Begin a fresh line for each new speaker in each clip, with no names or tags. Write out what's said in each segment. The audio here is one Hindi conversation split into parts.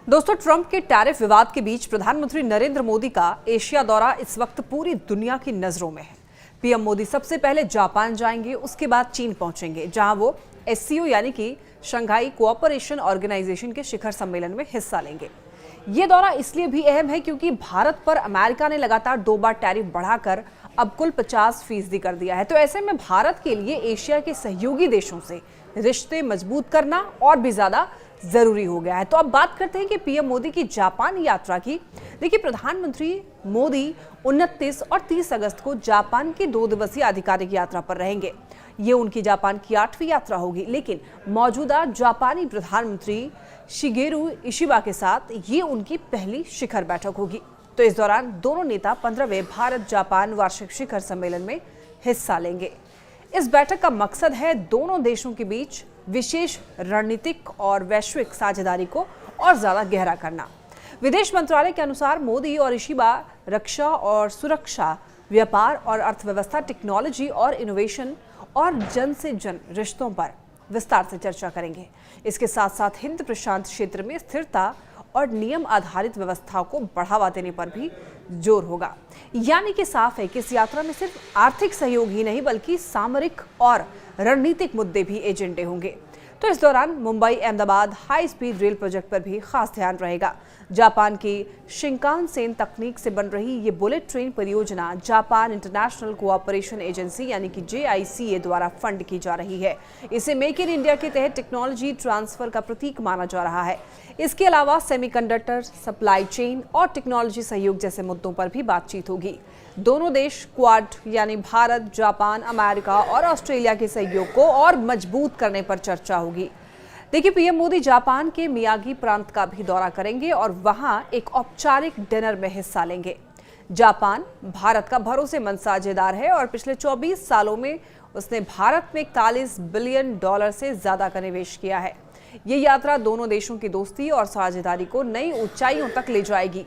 दोस्तों, ट्रंप के टैरिफ विवाद के बीच प्रधानमंत्री नरेंद्र मोदी का एशिया दौरा इस वक्त पूरी दुनिया की नजरों में है। पीएम मोदी सबसे पहले जापान जाएंगे, उसके बाद चीन पहुंचेंगे, जहां वो एससीओ यानी कि शंघाई कोऑपरेशन ऑर्गेनाइजेशन के शिखर सम्मेलन में हिस्सा लेंगे। ये दौरा इसलिए भी अहम है क्योंकि भारत पर अमेरिका ने लगातार 2 बार टैरिफ बढ़ाकर अब कुल 50% कर दिया है। तो ऐसे में भारत के लिए एशिया के सहयोगी देशों से रिश्ते मजबूत करना और भी ज्यादा जरूरी हो गया है। तो अब बात करते हैं कि पीएम मोदी की जापान यात्रा की। देखिए, प्रधानमंत्री मोदी 29 और 30 अगस्त को जापान की 2 दिवसीय आधिकारिक यात्रा पर रहेंगे। ये उनकी जापान की 8वीं यात्रा होगी, लेकिन मौजूदा जापानी प्रधानमंत्री शिगेरू इशिबा के साथ ये उनकी पहली शिखर बैठक होगी। तो इस दौरान दोनों नेता 15वें भारत जापान वार्षिक शिखर सम्मेलन में हिस्सा लेंगे। इस बैठक का मकसद है दोनों देशों के बीच विशेष रणनीतिक और वैश्विक साझेदारी को और ज्यादा गहरा करना। विदेश मंत्रालय के अनुसार मोदी और इशिबा रक्षा और सुरक्षा, व्यापार और अर्थव्यवस्था, टेक्नोलॉजी और इनोवेशन और जन से जन रिश्तों पर विस्तार से चर्चा करेंगे। इसके साथ साथ हिंद प्रशांत क्षेत्र में स्थिरता और नियम आधारित व्यवस्था को बढ़ावा देने पर भी जोर होगा। यानी कि साफ है कि इस यात्रा में सिर्फ आर्थिक सहयोग ही नहीं बल्कि सामरिक और रणनीतिक मुद्दे भी एजेंडे होंगे। तो इस दौरान Mumbai Ahmedabad high speed rail project पर भी खास ध्यान रहेगा। जापान की शिंकानसेन तकनीक से बन रही ये बुलेट ट्रेन परियोजना जापान इंटरनेशनल कोऑपरेशन एजेंसी यानी कि JICA द्वारा फंड की जा रही है। इसे मेक इन इंडिया के तहत टेक्नोलॉजी ट्रांसफर का प्रतीक माना जा रहा है। इसके अलावा सेमीकंडक्टर, सप्लाई चेन और टेक्नोलॉजी सहयोग जैसे मुद्दों पर भी बातचीत होगी। दोनों देश क्वाड यानी भारत, जापान, अमेरिका और ऑस्ट्रेलिया के सहयोग को और मजबूत करने पर चर्चा होगी। देखिए, पीएम मोदी जापान के मियागी प्रांत का भी दौरा करेंगे और वहां एक औपचारिक डिनर में हिस्सा लेंगे। जापान भारत का भरोसेमंद साझेदार है और पिछले 24 सालों में उसने भारत में $41 बिलियन से ज्यादा का निवेश किया है। ये यात्रा दोनों देशों की दोस्ती और साझेदारी को नई ऊंचाइयों तक ले जाएगी।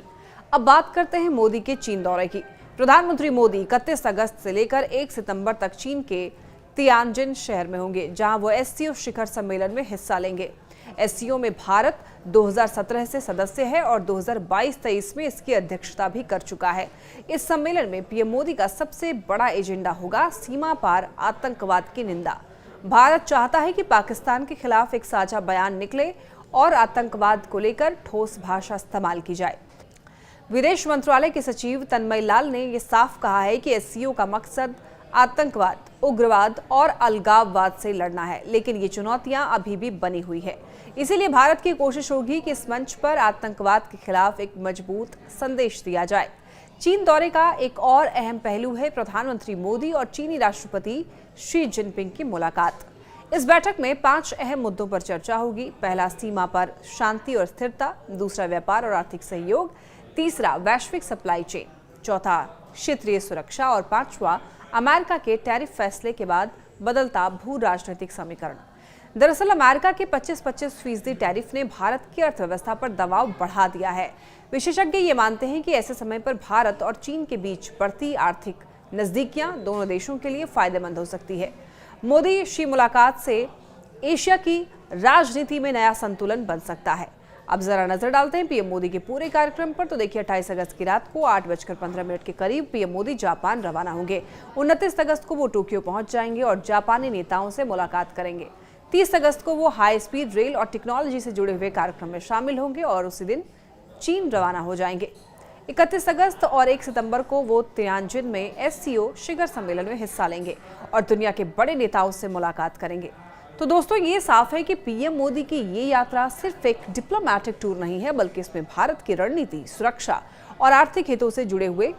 अब बात करते हैं मोदी के चीन दौरे की। प्रधानमंत्री मोदी 31 अगस्त से लेकर 1 सितंबर तक चीन के तियानजिन शहर में होंगे, जहां वो एससीओ शिखर सम्मेलन में हिस्सा लेंगे। एससीओ में भारत 2017 से सदस्य है और 2022-23 में इसकी अध्यक्षता भी कर चुका है। इस सम्मेलन में पीएम मोदी का सबसे बड़ा एजेंडा होगा सीमा पार आतंकवाद की निंदा। भारत चाहता है कि पाकिस्तान के खिलाफ एक साझा बयान निकले और आतंकवाद को लेकर ठोस भाषा इस्तेमाल की जाए। विदेश मंत्रालय के सचिव तन्मय लाल ने यह साफ कहा है कि एससीओ का मकसद आतंकवाद, उग्रवाद और अलगाववाद से लड़ना है, लेकिन ये चुनौतियां अभी भी बनी हुई है। इसीलिए भारत की कोशिश होगी कि इस मंच पर आतंकवाद के खिलाफ एक मजबूत संदेश दिया जाए। चीन दौरे का एक और अहम पहलू है प्रधानमंत्री मोदी और चीनी राष्ट्रपति शी जिनपिंग की मुलाकात। इस बैठक में 5 अहम मुद्दों पर चर्चा होगी। पहला, सीमा पर शांति और स्थिरता। दूसरा, व्यापार और आर्थिक सहयोग। तीसरा, वैश्विक सप्लाई चेन। चौथा, क्षेत्रीय सुरक्षा। और 5वां, अमेरिका के टैरिफ फैसले के बाद बदलता भू राजनीतिक समीकरण। दरअसल अमेरिका के 25% टैरिफ ने भारत की अर्थव्यवस्था पर दबाव बढ़ा दिया है। विशेषज्ञ ये मानते हैं कि ऐसे समय पर भारत और चीन के बीच बढ़ती आर्थिक नजदीकियां दोनों देशों के लिए फायदेमंद हो सकती है। मोदी शी मुलाकात से एशिया की राजनीति में नया संतुलन बन सकता है। अब जरा नजर डालते हैं पीएम मोदी के पूरे कार्यक्रम पर। तो देखिए, 28 अगस्त की रात को 8:15 के करीब पीएम मोदी जापान रवाना होंगे। 29 अगस्त को वो टोक्यो पहुंच जाएंगे और जापानी नेताओं से मुलाकात करेंगे। 30 अगस्त को वो हाई स्पीड रेल और टेक्नोलॉजी से जुड़े हुए कार्यक्रम में शामिल होंगे और उसी दिन चीन रवाना हो जाएंगे। 31 अगस्त और 1 सितंबर को वो तियानजिन में एससीओ शिखर सम्मेलन में हिस्सा लेंगे और दुनिया के बड़े नेताओं से मुलाकात करेंगे। तो दोस्तों, ये साफ है कि पीएम मोदी की ये यात्रा सिर्फ एक डिप्लोमैटिक टूर नहीं है, बल्कि इसमें भारत की रणनीति, सुरक्षा और आर्थिक हितों से जुड़े हुए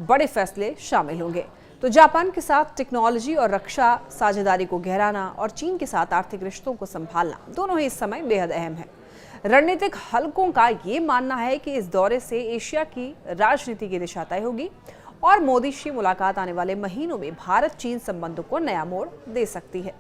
बड़े फैसले शामिल होंगे। तो जापान के साथ टेक्नोलॉजी और रक्षा साझेदारी को गहराना और चीन के साथ आर्थिक रिश्तों को संभालना, दोनों ही इस समय बेहद अहम है। रणनीतिक हलकों का ये मानना है कि इस दौरे से एशिया की राजनीति की दिशा तय होगी और मोदी शी मुलाकात आने वाले महीनों में भारत चीन संबंधों को नया मोड़ दे सकती है।